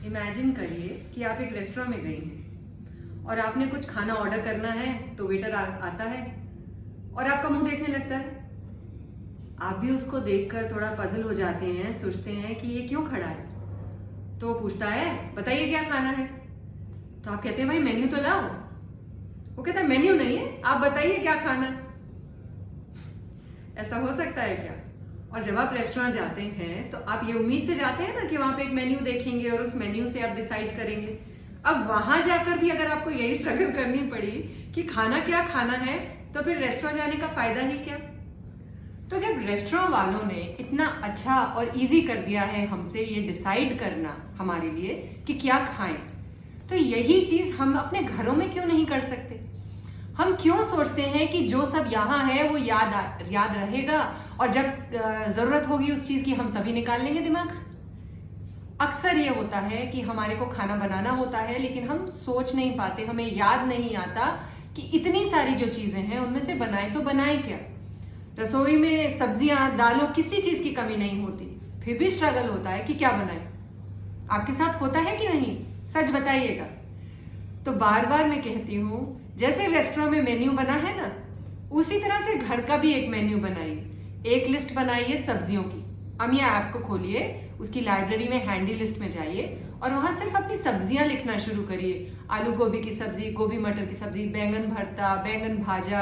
Imagine करिए कि आप एक रेस्टोरेंट में गई हैं और आपने कुछ खाना ऑर्डर करना है तो वेटर आता है और आपका मुंह देखने लगता है। आप भी उसको देखकर थोड़ा पजल हो जाते हैं, सोचते हैं कि ये क्यों खड़ा है। तो वो पूछता है बताइए क्या खाना है। तो आप कहते हैं भाई मेन्यू तो लाओ। वो कहता है मेन्यू नहीं है, आप बताइए क्या खाना है। ऐसा हो सकता है क्या? और जब आप रेस्टोरेंट जाते हैं तो आप ये उम्मीद से जाते हैं ना कि वहां पे एक मेन्यू देखेंगे और उस मेन्यू से आप डिसाइड करेंगे। अब वहां जाकर भी अगर आपको यही स्ट्रगल करनी पड़ी कि खाना क्या खाना है, तो फिर रेस्टोरेंट जाने का फायदा ही क्या? तो जब रेस्टोरेंट वालों ने इतना अच्छा और इजी कर दिया है हमसे ये डिसाइड करना हमारे लिए कि क्या खाएं, तो यही चीज हम अपने घरों में क्यों नहीं कर सकते? हम क्यों सोचते हैं कि जो सब यहाँ है वो याद रहेगा और जब जरूरत होगी उस चीज की हम तभी निकाल लेंगे दिमाग से। अक्सर ये होता है कि हमारे को खाना बनाना होता है लेकिन हम सोच नहीं पाते, हमें याद नहीं आता कि इतनी सारी जो चीजें हैं उनमें से बनाए तो बनाए क्या। रसोई में सब्जियां दालों किसी चीज की कमी नहीं होती, फिर भी स्ट्रगल होता है कि क्या बनाए। आपके साथ होता है कि नहीं? सच बताइएगा। तो बार बार मैं कहती हूँ जैसे रेस्टोरेंट में मेन्यू बना है ना, उसी तरह से घर का भी एक मेन्यू बनाइए। एक लिस्ट बनाइए सब्जियों की। अमिया ऐप को खोलिए, उसकी लाइब्रेरी में हैंडी लिस्ट में जाइए और वहां सिर्फ अपनी सब्जियां लिखना शुरू करिए। आलू गोभी की सब्जी, गोभी मटर की सब्जी, बैंगन भरता, बैंगन भाजा,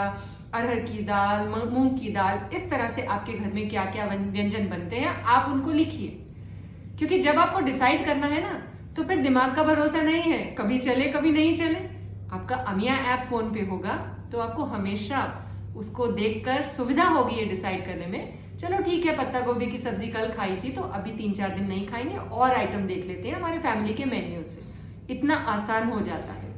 अरहर की दाल, मूंग की दाल, इस तरह से आपके घर में क्या क्या व्यंजन बनते हैं आप उनको लिखिए। क्योंकि जब आपको डिसाइड करना है ना, तो फिर दिमाग का भरोसा नहीं है, कभी चले कभी नहीं चले। आपका अमिया ऐप फोन पे होगा तो आपको हमेशा उसको देखकर सुविधा होगी ये डिसाइड करने में, चलो ठीक है पत्ता गोभी की सब्जी कल खाई थी तो अभी 3-4 दिन नहीं खाएंगे और आइटम देख लेते हैं हमारे फैमिली के मेन्यू से। इतना आसान हो जाता है।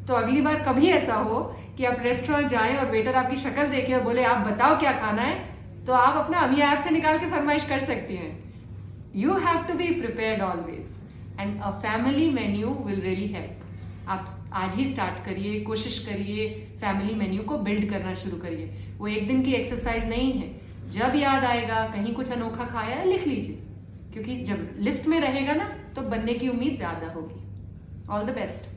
तो अगली बार कभी ऐसा हो कि आप रेस्टोरेंट जाएं और वेटर आपकी शक्ल देखे और बोले आप बताओ क्या खाना है, तो आप अपना अमिया ऐप से निकाल के फरमाइश कर सकती हैं। You have to be prepared always and a family menu will really help. आप आज ही स्टार्ट करिए, कोशिश करिए, फैमिली मेन्यू को बिल्ड करना शुरू करिए। वो एक दिन की एक्सरसाइज नहीं है। जब याद आएगा कहीं कुछ अनोखा खाया है लिख लीजिए, क्योंकि जब लिस्ट में रहेगा ना तो बनने की उम्मीद ज्यादा होगी। All the best.